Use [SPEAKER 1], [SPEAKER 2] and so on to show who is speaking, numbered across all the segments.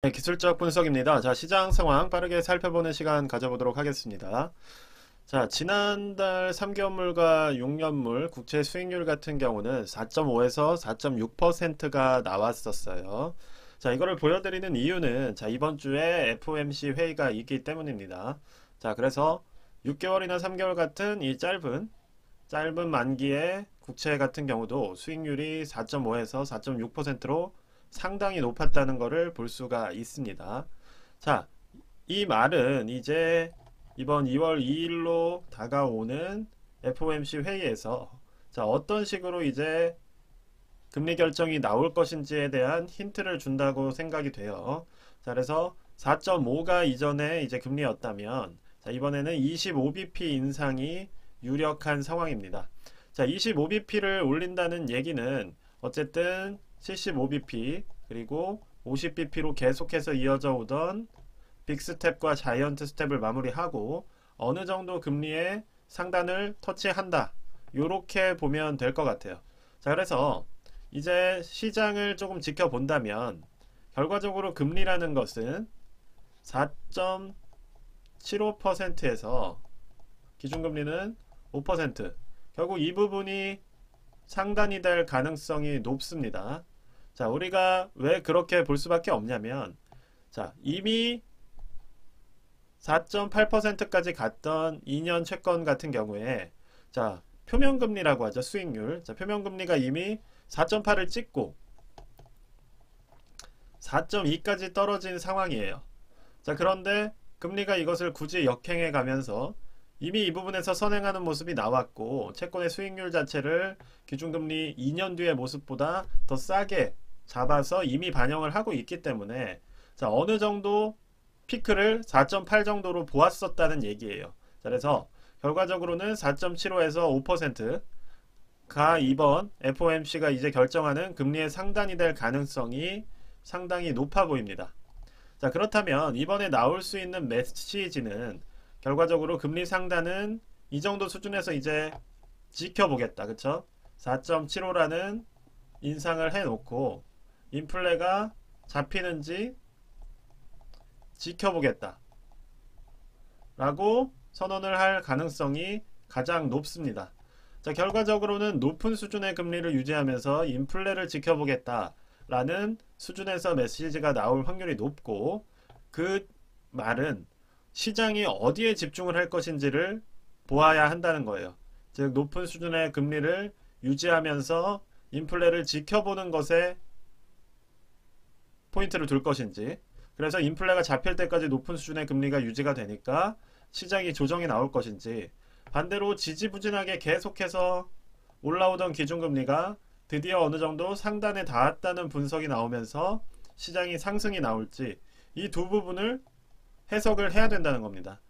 [SPEAKER 1] 네, 기술적 분석입니다. 자, 시장 상황 빠르게 살펴보는 시간 가져보도록 하겠습니다. 자, 지난달 3개월물과 6년물 국채 수익률 같은 경우는 4.5에서 4.6%가 나왔었어요. 자, 이거를 보여드리는 이유는 자, 이번 주에 FOMC 회의가 있기 때문입니다. 자, 그래서 6개월이나 3개월 같은 이 짧은 만기의 국채 같은 경우도 수익률이 4.5에서 4.6%로 상당히 높았다는 것을 볼 수가 있습니다. 자, 이 말은 이제 이번 2월 2일로 다가오는 FOMC 회의에서 자, 어떤 식으로 이제 금리 결정이 나올 것인지에 대한 힌트를 준다고 생각이 돼요. 자, 그래서 4.5가 이전에 이제 금리였다면 자, 이번에는 25bp 인상이 유력한 상황입니다. 자, 25bp를 올린다는 얘기는 어쨌든 75bp 그리고 50bp로 계속해서 이어져 오던 빅스텝과 자이언트 스텝을 마무리하고 어느 정도 금리의 상단을 터치한다. 요렇게 보면 될 것 같아요. 자, 그래서 이제 시장을 조금 지켜본다면 결과적으로 금리라는 것은 4.75%에서 기준금리는 5%, 결국 이 부분이 상단이 될 가능성이 높습니다. 자, 우리가 왜 그렇게 볼 수밖에 없냐면 자, 이미 4.8%까지 갔던 2년 채권 같은 경우에 자, 표면금리라고 하죠. 수익률. 자, 표면금리가 이미 4.8을 찍고 4.2까지 떨어진 상황이에요. 자, 그런데 금리가 이것을 굳이 역행해 가면서 이미 이 부분에서 선행하는 모습이 나왔고 채권의 수익률 자체를 기준금리 2년 뒤의 모습보다 더 싸게 잡아서 이미 반영을 하고 있기 때문에 자, 어느 정도 피크를 4.8 정도로 보았었다는 얘기예요. 자, 그래서 결과적으로는 4.75에서 5%가 이번 FOMC가 이제 결정하는 금리의 상단이 될 가능성이 상당히 높아 보입니다. 자, 그렇다면 이번에 나올 수 있는 메시지는 결과적으로 금리 상단은 이 정도 수준에서 이제 지켜보겠다. 그쵸? 4.75라는 인상을 해놓고 인플레가 잡히는지 지켜보겠다. 라고 선언을 할 가능성이 가장 높습니다. 자, 결과적으로는 높은 수준의 금리를 유지하면서 인플레를 지켜보겠다. 라는 수준에서 메시지가 나올 확률이 높고 그 말은 시장이 어디에 집중을 할 것인지를 보아야 한다는 거예요. 즉 높은 수준의 금리를 유지하면서 인플레를 지켜보는 것에 포인트를 둘 것인지 그래서 인플레가 잡힐 때까지 높은 수준의 금리가 유지가 되니까 시장이 조정이 나올 것인지 반대로 지지부진하게 계속해서 올라오던 기준금리가 드디어 어느 정도 상단에 닿았다는 분석이 나오면서 시장이 상승이 나올지 이 두 부분을 해석을 해야 된다는 겁니다.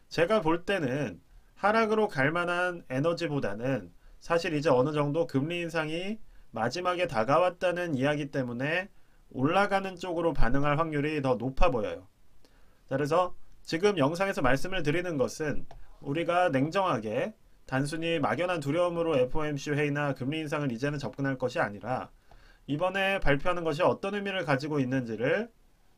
[SPEAKER 1] 제가 볼 때는 하락으로 갈 만한 에너지보다는 사실 이제 어느 정도 금리 인상이 마지막에 다가왔다는 이야기 때문에 올라가는 쪽으로 반응할 확률이 더 높아 보여요. 자, 그래서 지금 영상에서 말씀을 드리는 것은 우리가 냉정하게 단순히 막연한 두려움으로 FOMC 회의나 금리 인상을 이제는 접근할 것이 아니라 이번에 발표하는 것이 어떤 의미를 가지고 있는지를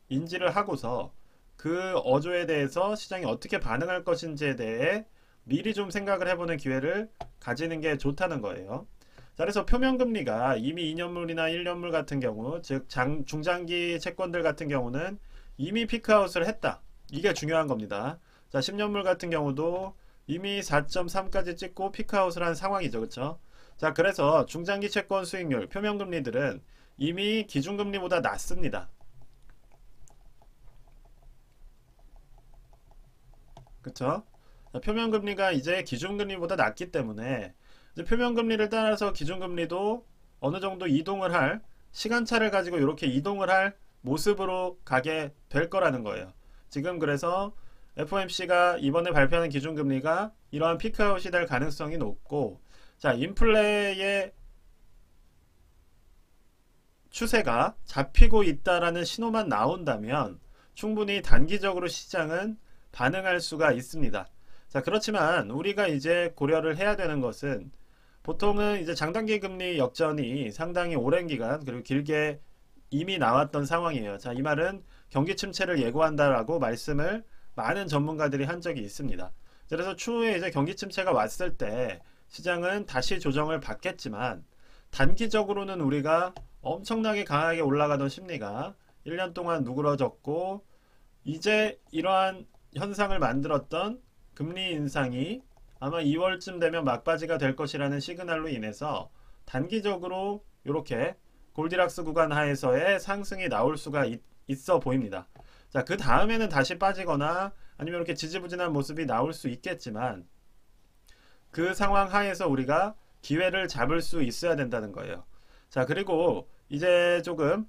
[SPEAKER 1] 인지를 하고서 그 어조에 대해서 시장이 어떻게 반응할 것인지에 대해 미리 좀 생각을 해보는 기회를 가지는 게 좋다는 거예요. 자, 그래서 표면금리가 이미 2년물이나 1년물 같은 경우, 즉 중장기 채권들 같은 경우는 이미 피크아웃을 했다. 이게 중요한 겁니다. 자, 10년물 같은 경우도 이미 4.3까지 찍고 피크아웃을 한 상황이죠. 그렇죠? 자, 그래서 중장기 채권 수익률, 표면금리들은 이미 기준금리보다 낮습니다. 그쵸? 표면금리가 이제 기준금리보다 낮기 때문에 이제 표면금리를 따라서 기준금리도 어느 정도 이동을 할 시간차를 가지고 이렇게 이동을 할 모습으로 가게 될 거라는 거예요. 지금 그래서 FOMC가 이번에 발표하는 기준금리가 이러한 피크아웃이 될 가능성이 높고 자, 인플레의 추세가 잡히고 있다라는 신호만 나온다면 충분히 단기적으로 시장은 반응할 수가 있습니다. 자, 그렇지만 우리가 이제 고려를 해야 되는 것은 보통은 이제 장단기 금리 역전이 상당히 오랜 기간 그리고 길게 이미 나왔던 상황이에요. 자, 이 말은 경기 침체를 예고한다라고 말씀을 많은 전문가들이 한 적이 있습니다. 그래서 추후에 이제 경기 침체가 왔을 때 시장은 다시 조정을 받겠지만 단기적으로는 우리가 엄청나게 강하게 올라가던 심리가 1년 동안 누그러졌고 이제 이러한 현상을 만들었던 금리 인상이 아마 2월쯤 되면 막바지가 될 것이라는 시그널로 인해서 단기적으로 이렇게 골디락스 구간 하에서의 상승이 나올 수가 있어 보입니다. 자, 그 다음에는 다시 빠지거나 아니면 이렇게 지지부진한 모습이 나올 수 있겠지만 그 상황 하에서 우리가 기회를 잡을 수 있어야 된다는 거예요. 자, 그리고 이제 조금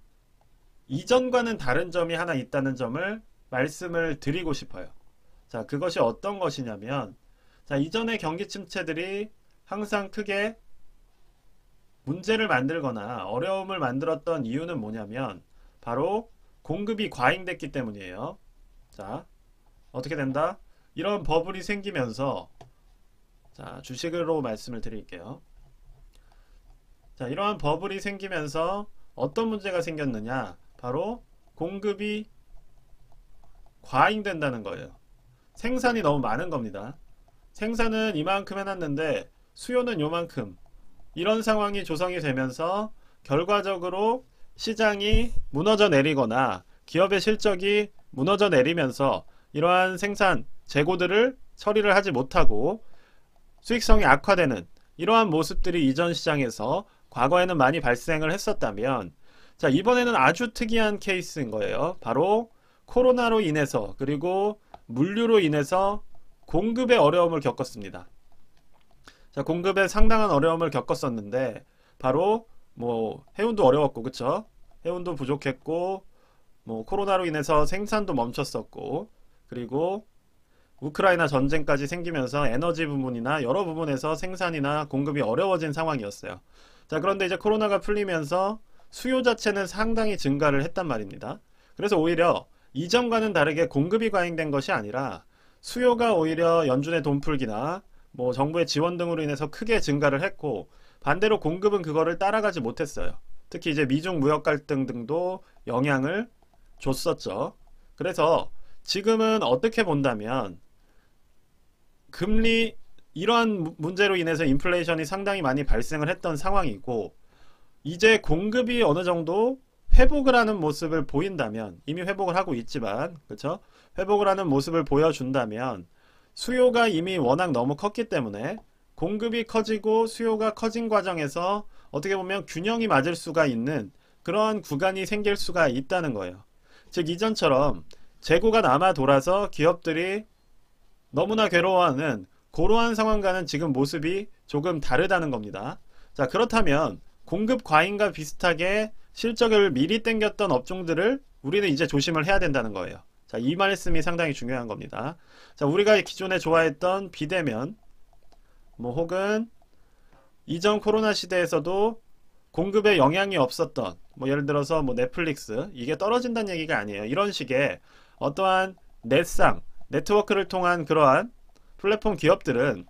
[SPEAKER 1] 이전과는 다른 점이 하나 있다는 점을 말씀을 드리고 싶어요. 자, 그것이 어떤 것이냐면, 자, 이전의 경기 침체들이 항상 크게 문제를 만들거나 어려움을 만들었던 이유는 뭐냐면 바로 공급이 과잉됐기 때문이에요. 자, 어떻게 된다? 이런 버블이 생기면서, 자, 주식으로 말씀을 드릴게요. 자, 이러한 버블이 생기면서 어떤 문제가 생겼느냐? 바로 공급이 과잉된다는 거예요. 생산이 너무 많은 겁니다. 생산은 이만큼 해놨는데 수요는 요만큼. 이런 상황이 조성이 되면서 결과적으로 시장이 무너져 내리거나 기업의 실적이 무너져 내리면서 이러한 생산 재고들을 처리를 하지 못하고 수익성이 악화되는 이러한 모습들이 이전 시장에서 과거에는 많이 발생을 했었다면, 자, 이번에는 아주 특이한 케이스인 거예요. 바로 코로나로 인해서 그리고 물류로 인해서 공급의 어려움을 겪었습니다. 자, 공급에 상당한 어려움을 겪었었는데 바로 뭐 해운도 어려웠고, 그쵸? 해운도 부족했고, 뭐 코로나로 인해서 생산도 멈췄었고, 그리고 우크라이나 전쟁까지 생기면서 에너지 부분이나 여러 부분에서 생산이나 공급이 어려워진 상황이었어요. 자, 그런데 이제 코로나가 풀리면서 수요 자체는 상당히 증가를 했단 말입니다. 그래서 오히려 이전과는 다르게 공급이 과잉된 것이 아니라 수요가 오히려 연준의 돈풀기나 뭐 정부의 지원 등으로 인해서 크게 증가를 했고, 반대로 공급은 그거를 따라가지 못했어요. 특히 이제 미중 무역 갈등 등도 영향을 줬었죠. 그래서 지금은 어떻게 본다면 금리 이러한 문제로 인해서 인플레이션이 상당히 많이 발생을 했던 상황이고, 이제 공급이 어느 정도 회복을 하는 모습을 보인다면, 이미 회복을 하고 있지만, 그렇죠? 회복을 하는 모습을 보여준다면 수요가 이미 워낙 너무 컸기 때문에 공급이 커지고 수요가 커진 과정에서 어떻게 보면 균형이 맞을 수가 있는 그러한 구간이 생길 수가 있다는 거예요. 즉 이전처럼 재고가 남아 돌아서 기업들이 너무나 괴로워하는 그러한 상황과는 지금 모습이 조금 다르다는 겁니다. 자, 그렇다면 공급 과잉과 비슷하게 실적을 미리 땡겼던 업종들을 우리는 이제 조심을 해야 된다는 거예요. 자, 이 말씀이 상당히 중요한 겁니다. 자, 우리가 기존에 좋아했던 비대면, 뭐 혹은 이전 코로나 시대에서도 공급에 영향이 없었던, 뭐 예를 들어서 뭐 넷플릭스, 이게 떨어진다는 얘기가 아니에요. 이런 식의 어떠한 넷상, 네트워크를 통한 그러한 플랫폼 기업들은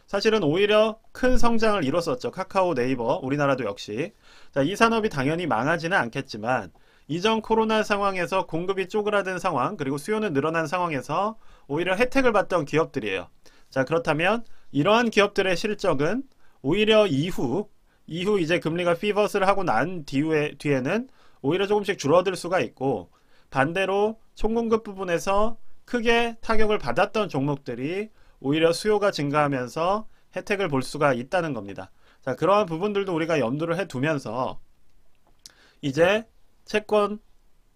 [SPEAKER 1] 사실은 오히려 큰 성장을 이뤘었죠. 카카오, 네이버, 우리나라도 역시. 자, 이 산업이 당연히 망하지는 않겠지만 이전 코로나 상황에서 공급이 쪼그라든 상황, 그리고 수요는 늘어난 상황에서 오히려 혜택을 받던 기업들이에요. 자, 그렇다면 이러한 기업들의 실적은 오히려 이후 이제 금리가 피벗을 하고 난 뒤에는 오히려 조금씩 줄어들 수가 있고, 반대로 총공급 부분에서 크게 타격을 받았던 종목들이 오히려 수요가 증가하면서 혜택을 볼 수가 있다는 겁니다. 자, 그러한 부분들도 우리가 염두를 해두면서 이제 채권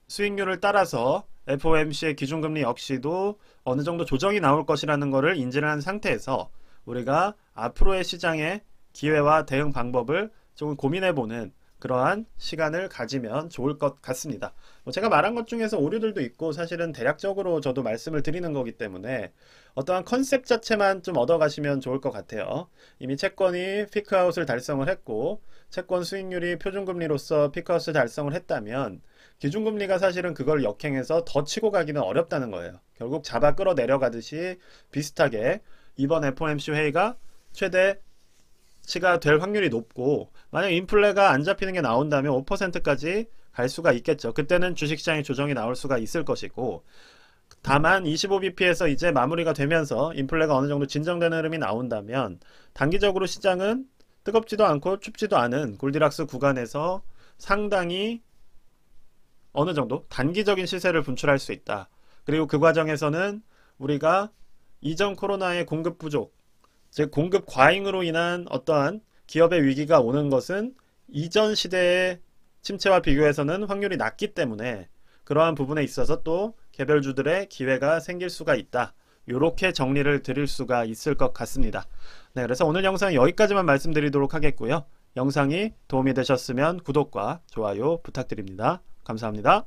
[SPEAKER 1] 수익률을 따라서 FOMC의 기준금리 역시도 어느 정도 조정이 나올 것이라는 것을 인지를 한 상태에서 우리가 앞으로의 시장의 기회와 대응 방법을 조금 고민해보는 그러한 시간을 가지면 좋을 것 같습니다. 뭐 제가 말한 것 중에서 오류들도 있고 사실은 대략적으로 저도 말씀을 드리는 거기 때문에 어떠한 컨셉 자체만 좀 얻어가시면 좋을 것 같아요. 이미 채권이 피크아웃을 달성을 했고 채권 수익률이 표준금리로서 피크아웃을 달성을 했다면 기준금리가 사실은 그걸 역행해서 더 치고 가기는 어렵다는 거예요. 결국 잡아 끌어내려가듯이 비슷하게 이번 FOMC 회의가 최대치가 될 확률이 높고, 만약 인플레가 안 잡히는 게 나온다면 5%까지 갈 수가 있겠죠. 그때는 주식시장의 조정이 나올 수가 있을 것이고, 다만 25bp에서 이제 마무리가 되면서 인플레가 어느 정도 진정되는 흐름이 나온다면 단기적으로 시장은 뜨겁지도 않고 춥지도 않은 골디락스 구간에서 상당히 어느 정도 단기적인 시세를 분출할 수 있다. 그리고 그 과정에서는 우리가 이전 코로나의 공급 부족, 즉 공급 과잉으로 인한 어떠한 기업의 위기가 오는 것은 이전 시대의 침체와 비교해서는 확률이 낮기 때문에 그러한 부분에 있어서 또 개별주들의 기회가 생길 수가 있다. 이렇게 정리를 드릴 수가 있을 것 같습니다. 네, 그래서 오늘 영상 여기까지만 말씀드리도록 하겠고요. 영상이 도움이 되셨으면 구독과 좋아요 부탁드립니다. 감사합니다.